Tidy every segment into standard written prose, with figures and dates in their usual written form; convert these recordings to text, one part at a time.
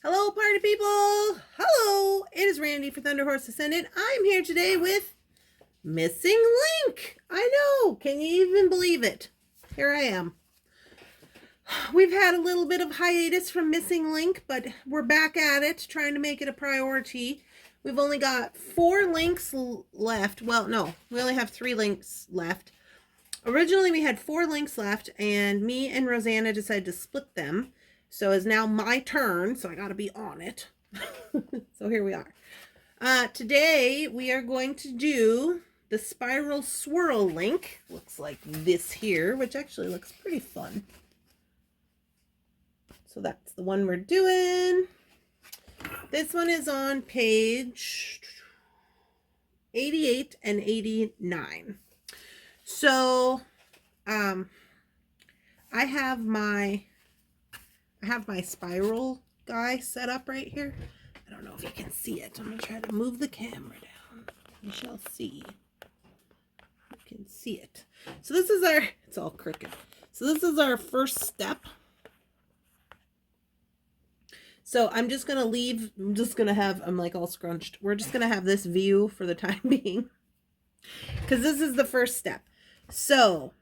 Hello, party people! Hello! It is Randy for Thunderhorse Descendant. I'm here today with Missing Link. I know! Can you even believe it? Here I am. We've had a little bit of hiatus from Missing Link, but we're back at it, trying to make it a priority. We've only got 4 links left. Well, no, we only have 3 links left. Originally, we had 4 links left, and me and Rosanna decided to split them. So it's now my turn, so I gotta be on it. So here we are. Today, we are going to do the Spiral Swirl Link. Looks like this here, which actually looks pretty fun. So that's the one we're doing. This one is on page 88 and 89. So, I have my spiral guy set up right here. I don't know if you can see it. I'm going to try to move the camera down. You shall see. You can see it. So this is our, it's all crooked. So this is our first step. So I'm just going to leave, I'm like all scrunched. We're just going to have this view for the time being. Because this is the first step. So,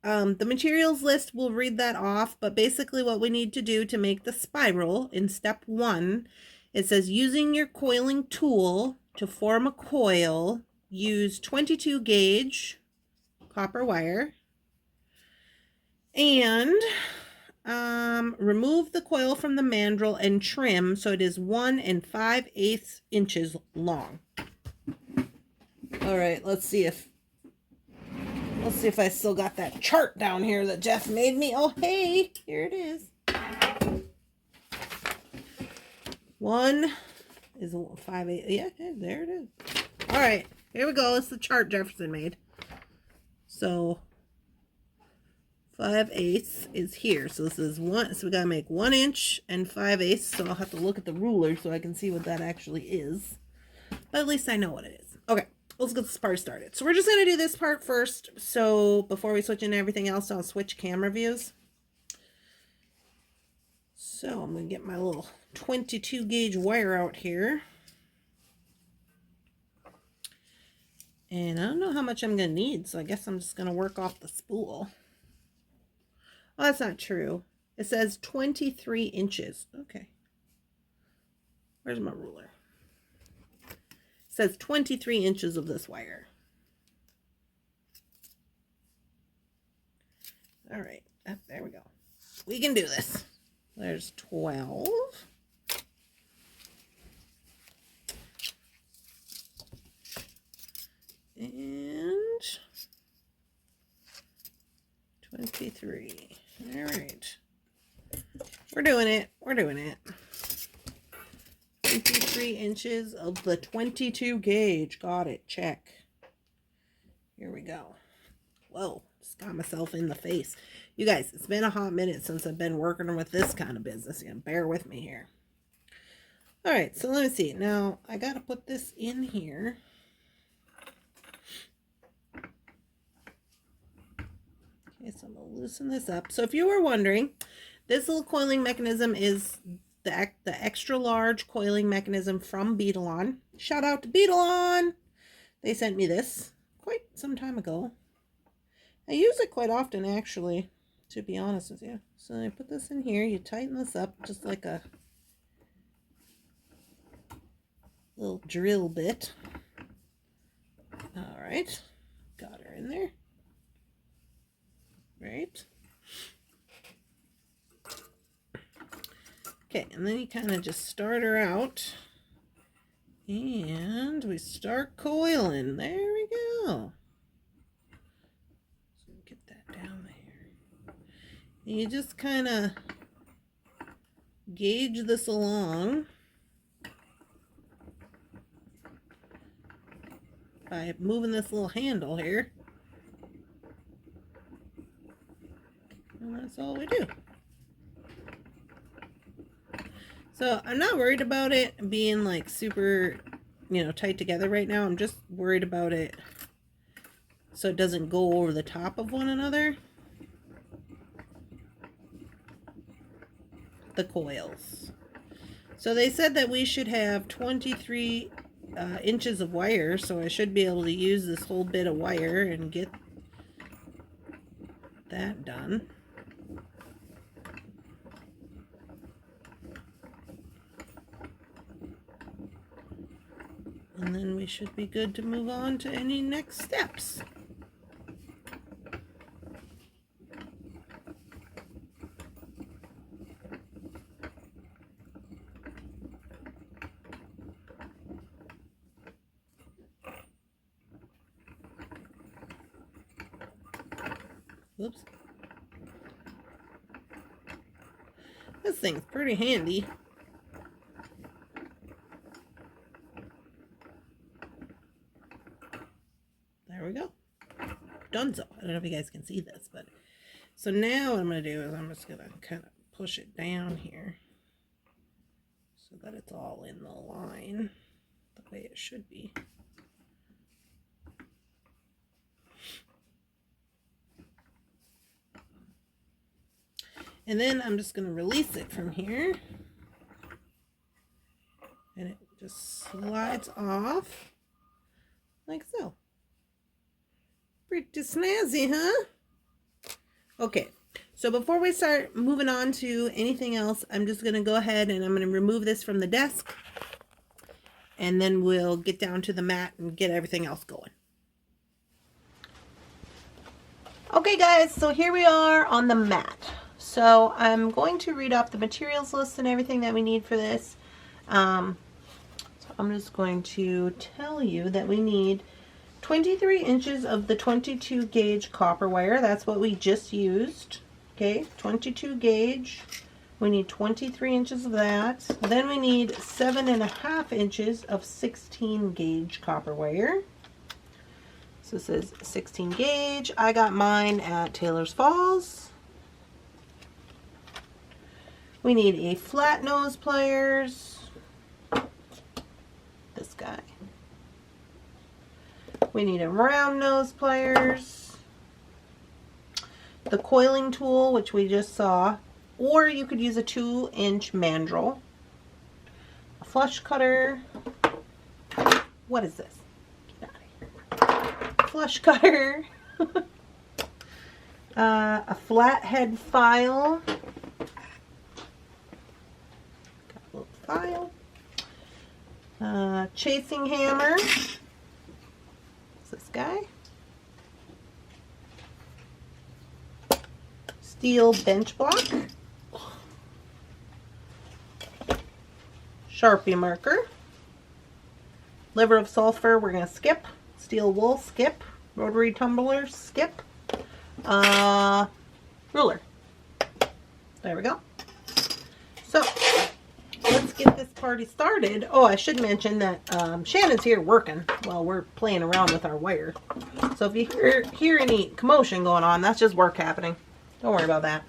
the materials list, we'll read that off, but basically what we need to do to make the spiral in step 1, it says using your coiling tool to form a coil, use 22 gauge copper wire, and remove the coil from the mandrel and trim so it is 1 5/8 inches long. All right, let's see if I still got that chart down here that Jeff made me. Oh, hey, here it is. 1 is 5/8. Yeah, there it is. All right, here we go. It's the chart Jefferson made. So 5/8 is here. So this is 1. So we gotta make 1 inch and 5/8. So I'll have to look at the ruler so I can see what that actually is. But at least I know what it is. Okay. Let's get this part started. So we're just going to do this part first. So before we switch into everything else, I'll switch camera views. So I'm going to get my little 22 gauge wire out here. And I don't know how much I'm going to need, so I guess I'm just going to work off the spool. Oh, that's not true. It says 23 inches. Okay. Where's my ruler? Says 23 inches of this wire. All right, there we go. We can do this. There's 12. And 23. All right. We're doing it. We're doing it. 23 inches of the 22 gauge. Got it. Check. Here we go. Whoa. Just got myself in the face. You guys, it's been a hot minute since I've been working with this kind of business. Yeah, bear with me here. All right. So let me see. Now, I got to put this in here. Okay. So I'm going to loosen this up. So if you were wondering, this little coiling mechanism is the extra large coiling mechanism from Beetlon. Shout out to Beetlon! They sent me this quite some time ago. I use it quite often, actually, to be honest with you. So I put this in here. You tighten this up just like a little drill bit. All right. Got her in there. Right. Okay, and then you kind of just start her out, and we start coiling. There we go. So get that down there. And you just kind of gauge this along by moving this little handle here. And that's all we do. So I'm not worried about it being like super, tight together right now. I'm just worried about it so it doesn't go over the top of one another. The coils. So they said that we should have 23 inches of wire, so I should be able to use this whole bit of wire and get that done. And then we should be good to move on to any next steps. Whoops. This thing's pretty handy. There we go. Donezo. I don't know if you guys can see this, but so now what I'm going to do is I'm just going to kind of push it down here so that it's all in the line the way it should be. And then I'm just going to release it from here. And it just slides off like so. Pretty snazzy, huh? Okay, so before we start moving on to anything else, I'm just going to go ahead and I'm going to remove this from the desk. And then we'll get down to the mat and get everything else going. Okay guys, so here we are on the mat. So I'm going to read off the materials list and everything that we need for this. So I'm just going to tell you that we need 23 inches of the 22 gauge copper wire. That's what we just used. Okay, 22 gauge. We need 23 inches of that. Then we need 7.5 inches of 16 gauge copper wire. So this is 16 gauge. I got mine at Taylor's Falls. We need a flat nose pliers, this guy. We need a round nose pliers, the coiling tool, which we just saw, or you could use a 2-inch mandrel, a flush cutter. What is this? Get out of here. Flush cutter, a flathead file. File, chasing hammer, it's this guy, steel bench block, Sharpie marker, liver of sulfur, we're going to skip, steel wool, skip, rotary tumbler, skip, ruler. There we go. So let's get this party started. Oh, I should mention that Shannon's here working while we're playing around with our wire. So if you hear any commotion going on, that's just work happening. Don't worry about that.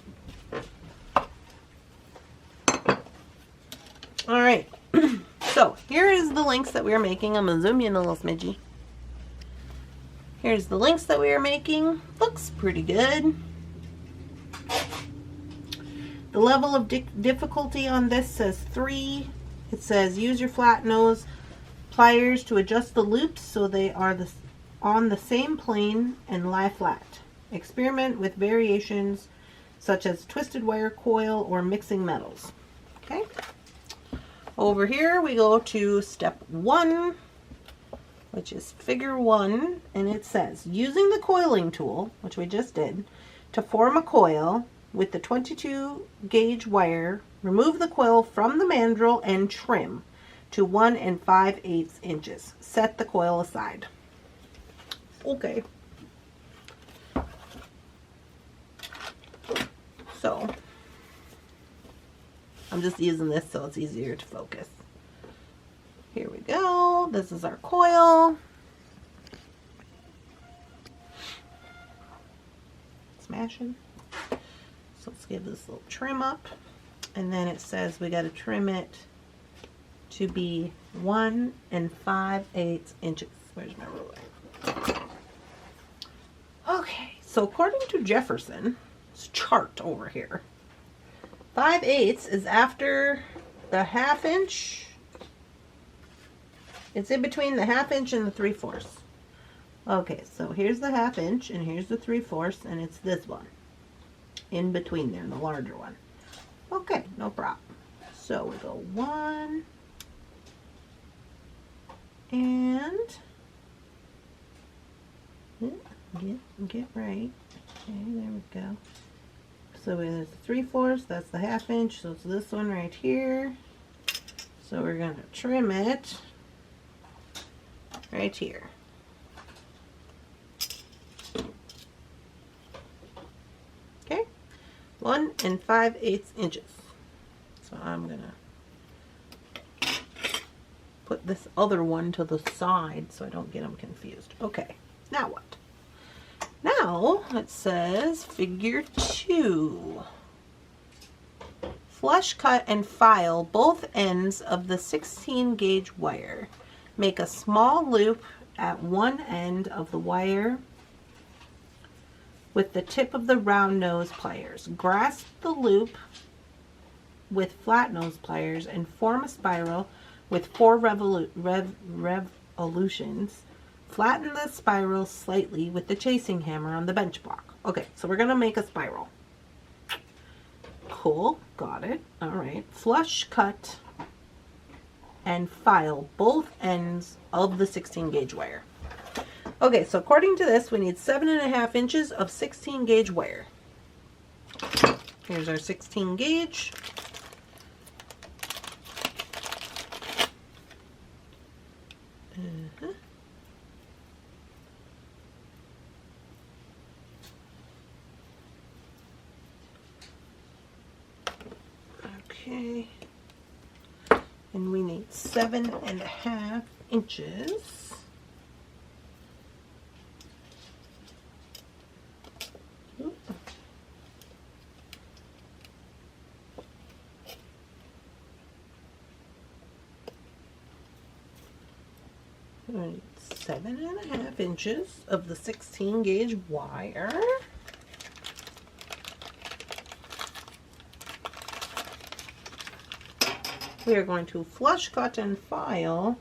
All right. So here is the links that we are making. I'm going to zoom in a little smidgy. Here's the links that we are making. Looks pretty good. The level of difficulty on this says 3. It says use your flat nose pliers to adjust the loops so they are on the same plane and lie flat. Experiment with variations such as twisted wire coil or mixing metals. Okay. Over here we go to step 1, which is figure 1, and it says using the coiling tool, which we just did, to form a coil. With the 22 gauge wire, remove the coil from the mandrel and trim to 1 5/8 inches. Set the coil aside. Okay. So, I'm just using this so it's easier to focus. Here we go. This is our coil. Smashing. So let's give this a little trim up, and then it says we got to trim it to be 1 5/8 inches. Where's my ruler? Okay, so according to Jefferson's chart over here, 5/8 is after the 1/2 inch. It's in between the 1/2 inch and the 3/4. Okay, so here's the 1/2 inch and here's the 3/4, and it's this one in between there, the larger one. Okay, no problem. So we go 1 and get right. Okay, there we go. So there's the 3/4, that's the 1/2 inch, so it's this one right here. So we're gonna trim it right here. Okay, 1 5/8 inches. So I'm gonna put this other one to the side so I don't get them confused. Okay, now what? Now it says figure 2. Flush cut and file both ends of the 16 gauge wire. Make a small loop at one end of the wire with the tip of the round nose pliers. Grasp the loop with flat nose pliers and form a spiral with 4 revolutions. Flatten the spiral slightly with the chasing hammer on the bench block. Okay, so we're going to make a spiral. Cool, got it. All right, flush cut and file both ends of the 16 gauge wire. Okay, so according to this, we need 7.5 inches of 16 gauge wire. Here's our 16 gauge. Okay, and we need 7.5 inches. We need 7.5 inches of the 16 gauge wire. We are going to flush cut and file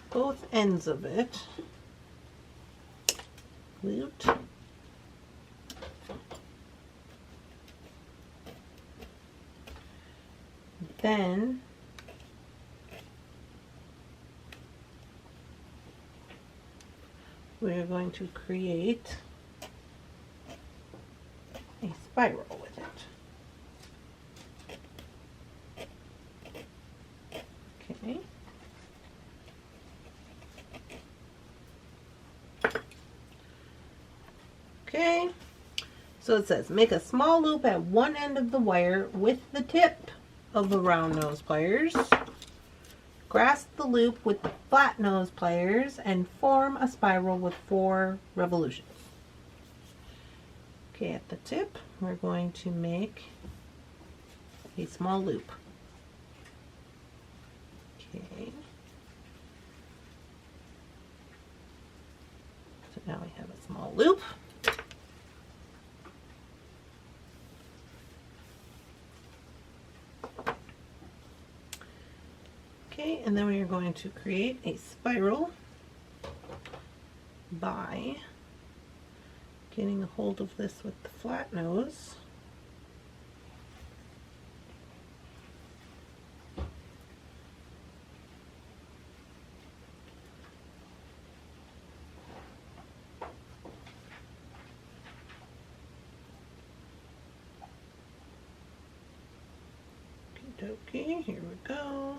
both ends of it. Loot. Then we are going to create a spiral with it. Okay. Okay, so it says make a small loop at one end of the wire with the tip of the round nose pliers. Grasp the loop with the flat nose pliers and form a spiral with 4 revolutions. Okay, at the tip, we're going to make a small loop. Okay. So now we have a small loop. Okay, and then we are going to create a spiral by getting a hold of this with the flat nose. Okay, here we go.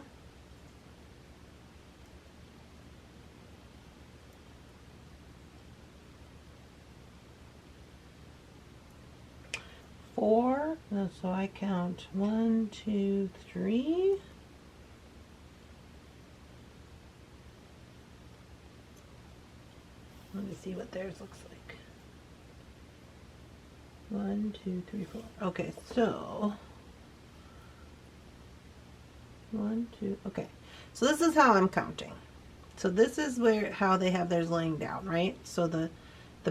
Four, so I count 1, 2, 3. Let me see what theirs looks like. 1, 2, 3, 4. Okay, so 1, 2. Okay, so this is how I'm counting. So this is how they have theirs laying down, right? So the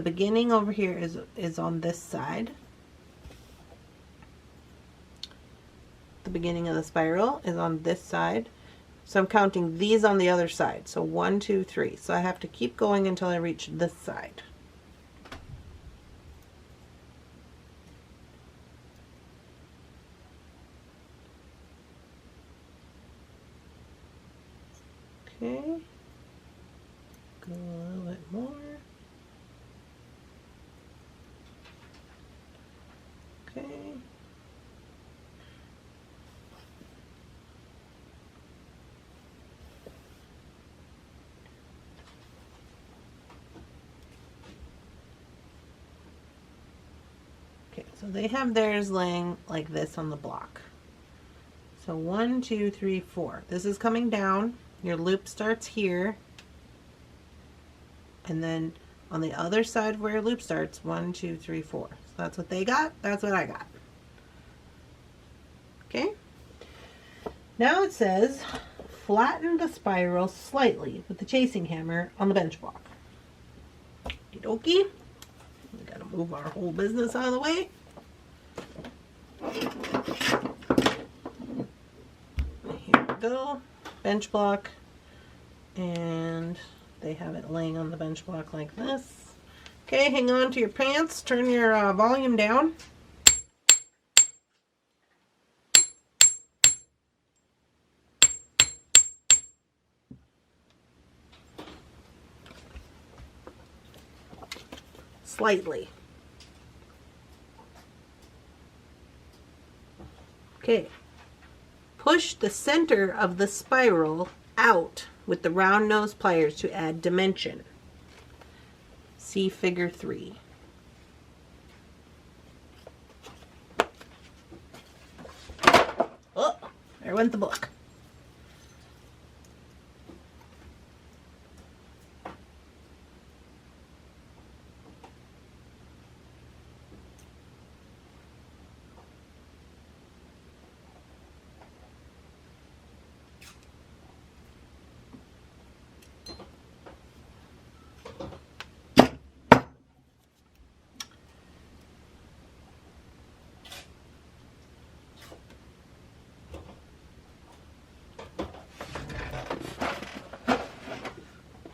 beginning over here is on this side. the beginning of the spiral is on this side. So I'm counting these on the other side. So 1, 2, 3. So I have to keep going until I reach this side. Okay. Go a little bit more. Okay. Okay, so they have theirs laying like this on the block. So 1, 2, 3, 4. This is coming down. Your loop starts here. And then on the other side where your loop starts, 1, 2, 3, 4. So that's what they got. That's what I got. Okay. Now it says, flatten the spiral slightly with the chasing hammer on the bench block. Okie dokie. We gotta move our whole business out of the way. Here we go. Bench block. And they have it laying on the bench block like this. Okay, hang on to your pants. Turn your volume down. Slightly. Okay. Push the center of the spiral out with the round nose pliers to add dimension. See figure 3. Oh, there went the book.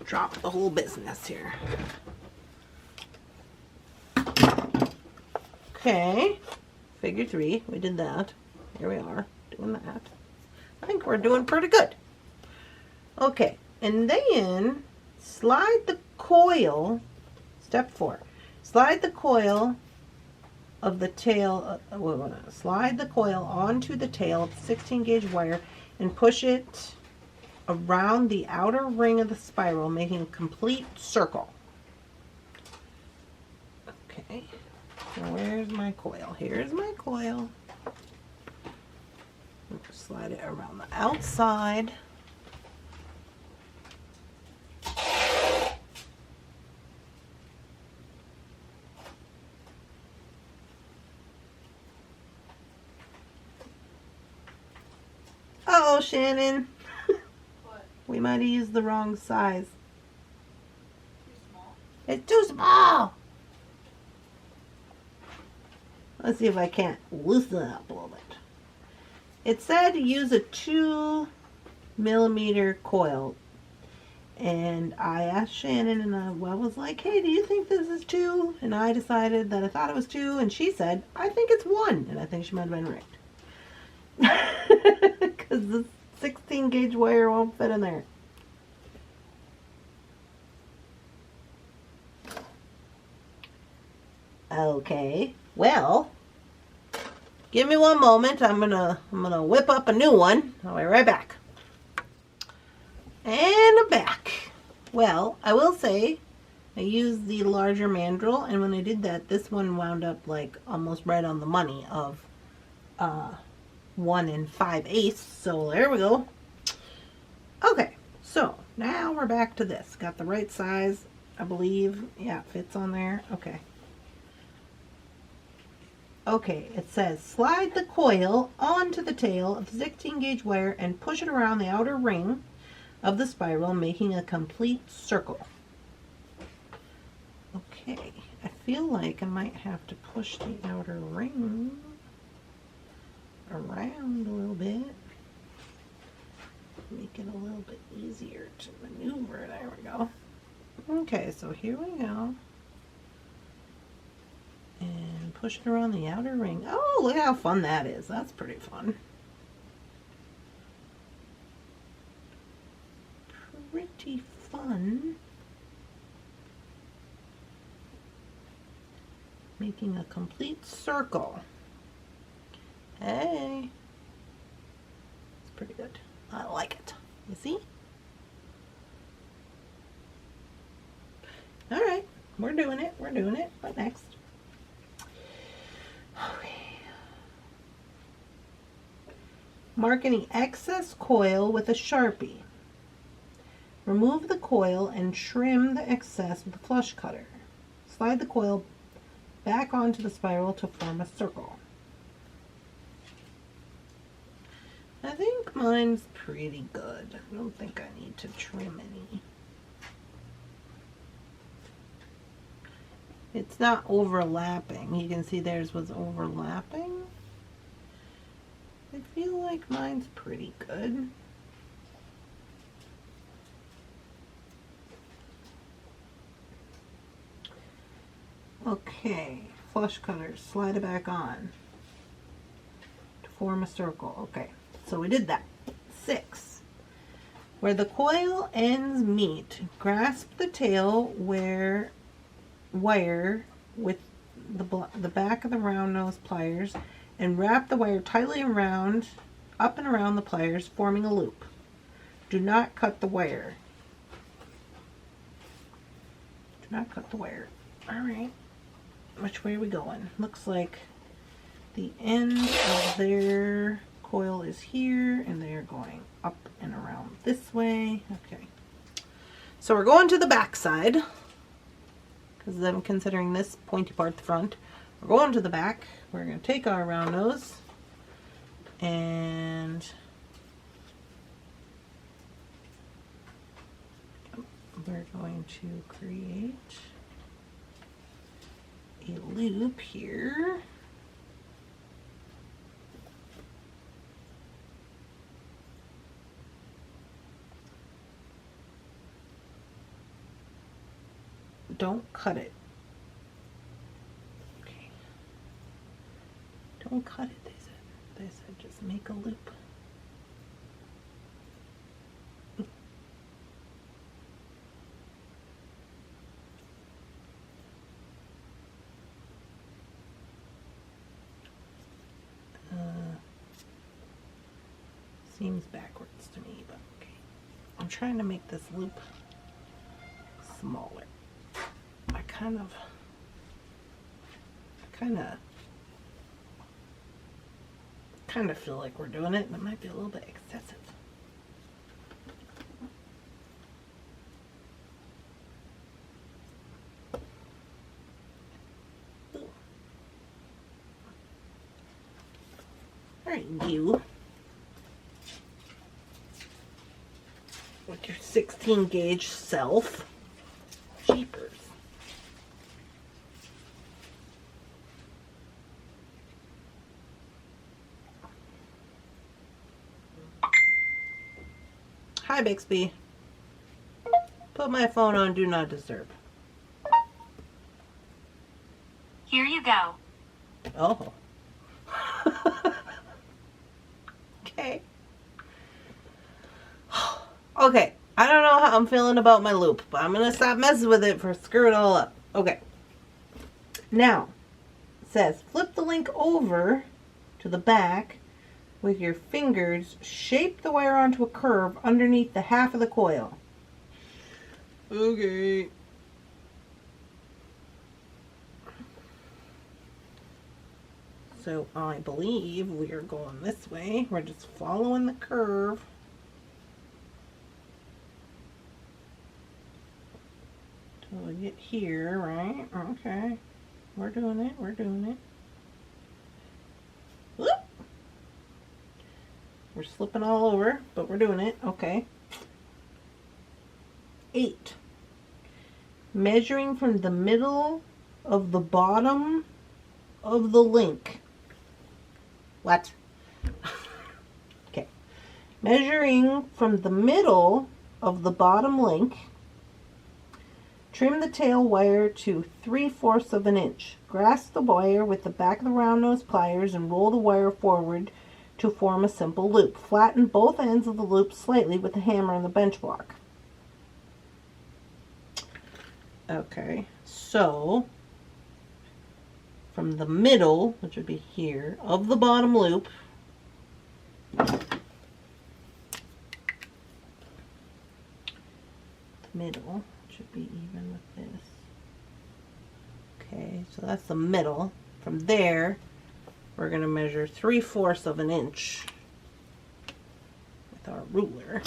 Drop the whole business here. Okay, figure 3, we did that. Here we are, doing that. I think we're doing pretty good. Okay, and then slide the coil, step 4, slide the coil of the tail, slide the coil onto the tail of the 16 gauge wire and push it around the outer ring of the spiral, making a complete circle. Okay, so where's my coil? Here's my coil. Slide it around the outside. Uh-oh, Shannon. We might have used the wrong size. Too small? It's too small. Let's see if I can't loosen it up a little bit. It said use a 2mm coil. And I asked Shannon and I was like, hey, do you think this is 2? And I decided that I thought it was 2. And she said, I think it's 1. And I think she might have been right. Because the 16 gauge wire won't fit in there. Okay, well, give me one moment. I'm gonna whip up a new one. I'll be right back. And I'm back. Well, I will say I used the larger mandrel, and when I did that, this one wound up like almost right on the money of 1 5/8. So there we go. Okay, so now we're back to this. Got the right size, I believe. Yeah, it fits on there. Okay. Okay, it says slide the coil onto the tail of the 16 gauge wire and push it around the outer ring of the spiral, making a complete circle. Okay, I feel like I might have to push the outer ring around a little bit. Make it a little bit easier to maneuver. There we go. Okay, so here we go. And push it around the outer ring. Oh, look how fun that is. That's pretty fun. Pretty fun. Making a complete circle. Hey. It's pretty good. I like it. You see? Alright. We're doing it. We're doing it. What next? Okay. Mark any excess coil with a Sharpie. Remove the coil and trim the excess with a flush cutter. Slide the coil back onto the spiral to form a circle. I think mine's pretty good. I don't think I need to trim any. It's not overlapping. You can see theirs was overlapping. I feel like mine's pretty good. Okay, flush cutter, slide it back on to form a circle. Okay, so we did that. 6. Where the coil ends meet, grasp the tail wire with the back of the round nose pliers and wrap the wire tightly around, up and around the pliers, forming a loop. Do not cut the wire. Do not cut the wire. All right. Which way are we going? Looks like the end of their coil is here and they're going up and around this way. Okay. So we're going to the back side because I'm considering this pointy part the front. We're going to the back. We're going to take our round nose and we're going to create a loop here. Don't cut it. Okay. Don't cut it, they said. They said just make a loop. Seems backwards to me, but okay. I'm trying to make this loop smaller. I kind of feel like we're doing it, and it might be a little bit excessive. Ooh. All right, you. With your 16 gauge self. Jeepers. Hi, Bixby. Put my phone on Do Not Disturb. Here you go. Oh. Okay. Okay. I don't know how I'm feeling about my loop, but I'm going to stop messing with it for screw it all up. Okay. Now, it says flip the link over to the back with your fingers. Shape the wire onto a curve underneath the half of the coil. Okay. So I believe we are going this way. We're just following the curve. Till we get here, right? Okay. We're doing it. We're doing it. Whoop. We're slipping all over, but we're doing it. Okay. 8. Measuring from the middle of the bottom of the link. What? Okay. Measuring from the middle of the bottom link, trim the tail wire to 3/4 of an inch. Grasp the wire with the back of the round nose pliers and roll the wire forward to form a simple loop. Flatten both ends of the loop slightly with the hammer on the bench block. Okay, so from the middle, which would be here, of the bottom loop, the middle should be even with this. Okay, so that's the middle. From there, we're going to measure 3/4 of an inch with our ruler.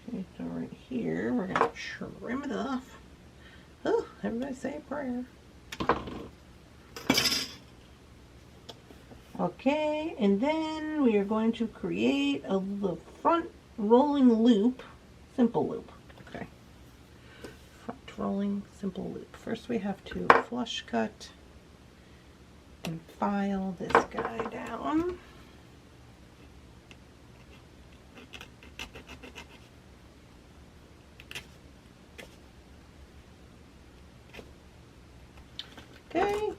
Okay, so right here, we're going to trim it off. Oh, everybody say a prayer. Okay, and then we are going to create the front rolling loop, simple loop. Okay, front rolling simple loop. First we have to flush cut and file this guy down. Okay,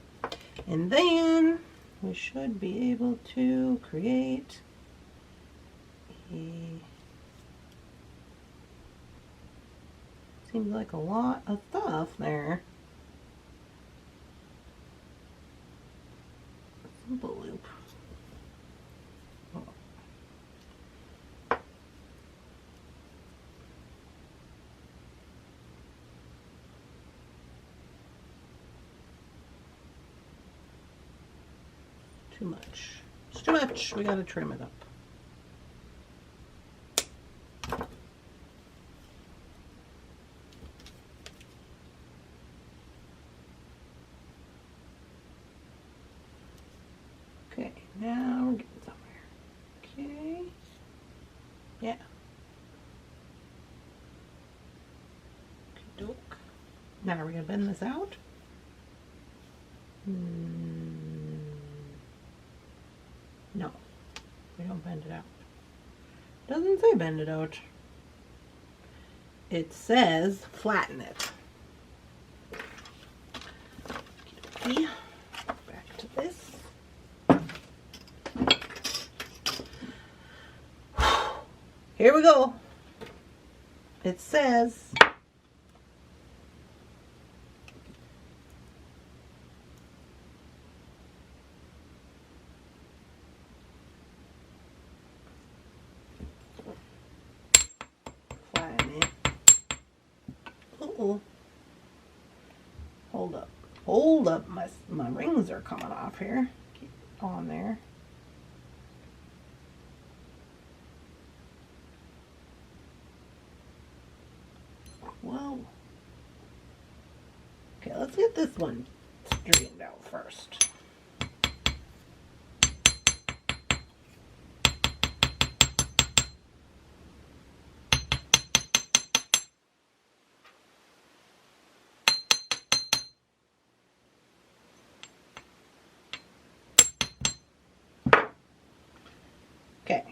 and then we should be able to create a, seems like a lot of stuff there. Simple loop. Too much. It's too much. We gotta trim it up. Okay, now we're getting somewhere. Okay. Yeah. Okay, doke. Now are we gonna bend this out? No, we don't bend it out. Doesn't say bend it out. It says flatten it. Okay, back to this. Here we go. It says flatten it. Uh-oh. Hold up. Hold up. My rings are coming off here. Keep it on there. Whoa. Okay, let's get this one straightened out first. Okay.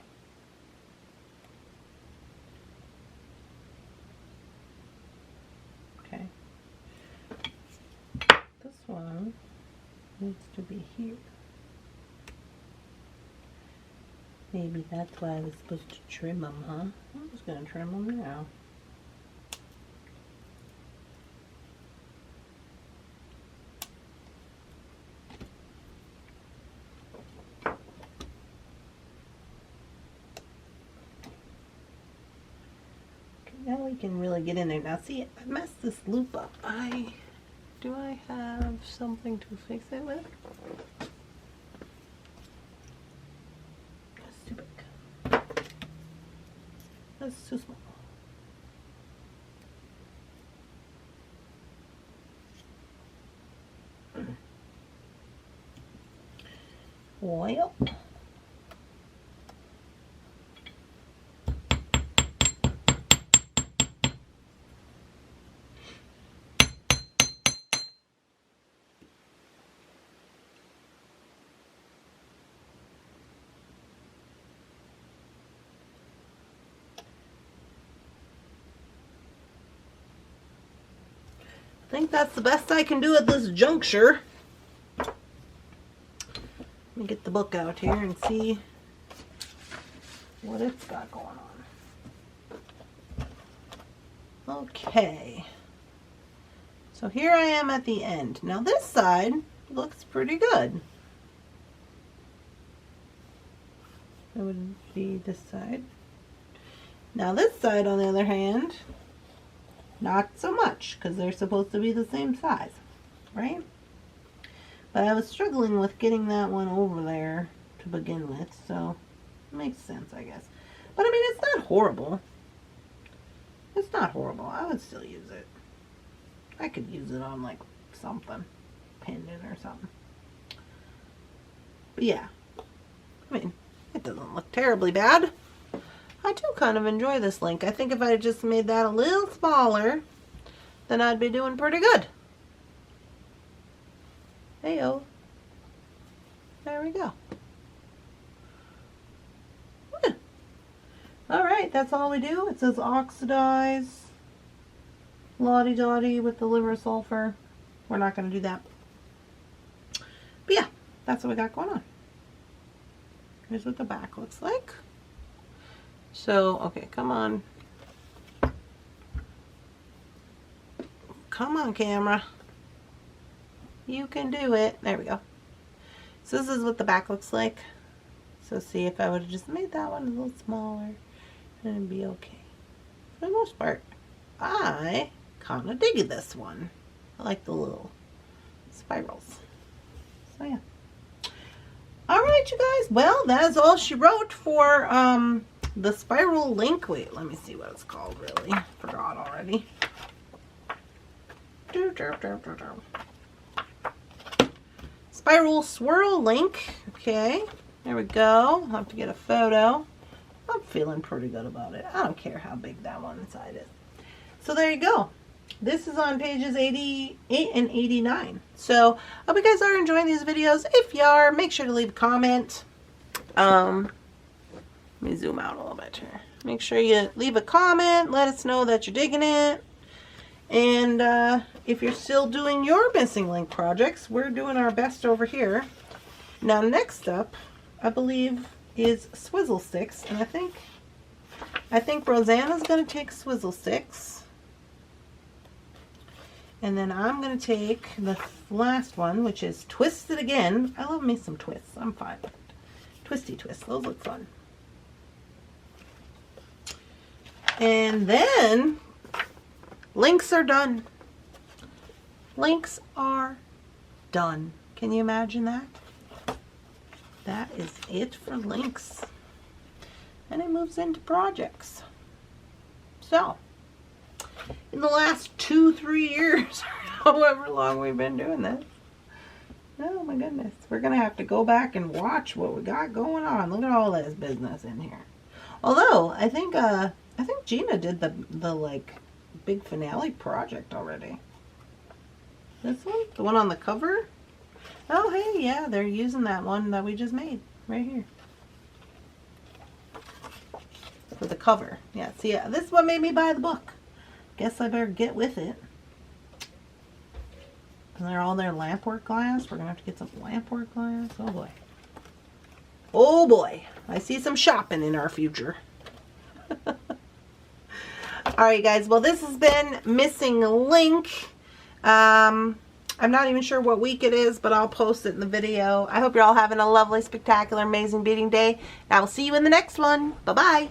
Okay. This one needs to be here. Maybe that's why I was supposed to trim them, huh? I'm just going to trim them now. Now we can really get in there. Now see, I messed this loop up. Do I have something to fix it with? That's too big. That's too small. coil. I think that's the best I can do at this juncture. Let me get the book out here and see what it's got going on. Okay. So here I am at the end. Now this side looks pretty good. That would be this side. Now this side, on the other hand, not so much, because they're supposed to be the same size, right? But I was struggling with getting that one over there to begin with, so it makes sense, I guess. But I mean, it's not horrible. It's not horrible. I would still use it. I could use it on like something, pendant or something. But yeah, I mean, it doesn't look terribly bad. I do kind of enjoy this link. I think if I just made that a little smaller, then I'd be doing pretty good. Heyo. There we go. Alright, that's all we do. It says oxidize, lottie-dottie with the liver sulfur. We're not going to do that. But yeah, that's what we got going on. Here's what the back looks like. So, okay, come on. Come on, camera. You can do it. There we go. So this is what the back looks like. So see, if I would have just made that one a little smaller, then it'd be okay. For the most part, I kind of dig this one. I like the little spirals. So yeah. Alright, you guys. Well, that is all she wrote for the Spiral Link. Wait, let me see what it's called, really. Forgot already. Spiral Swirl Link. Okay, there we go. I'll have to get a photo. I'm feeling pretty good about it. I don't care how big that one inside is. So there you go. This is on pages 88 and 89. So I hope you guys are enjoying these videos. If you are, make sure to leave a comment. Let me zoom out a little bit here. Make sure you leave a comment. Let us know that you're digging it. And if you're still doing your missing link projects, we're doing our best over here. Now next up, I believe, is Swizzle Sticks. And I think Rosanna's going to take Swizzle Sticks. And then I'm going to take the last one, which is Twist It Again. I love me some twists. I'm fine with it. Twisty twists. Those look fun. And then links are done. Links are done. Can you imagine that? That is it for links. And it moves into projects. So, in the last 2-3 years, however long we've been doing this, oh my goodness, we're gonna have to go back and watch what we got going on. Look at all this business in here. Although I think Gina did the like big finale project already. This one, the one on the cover. Oh hey, yeah, they're using that one that we just made right here for the cover. Yeah, see, this is what made me buy the book. Guess I better get with it. And they're all their lampwork glass. We're gonna have to get some lampwork glass. Oh boy. Oh boy. I see some shopping in our future. Alright guys, well this has been Missing Link. I'm not even sure what week it is, but I'll post it in the video. I hope you're all having a lovely, spectacular, amazing beating day. And I will see you in the next one. Bye-bye.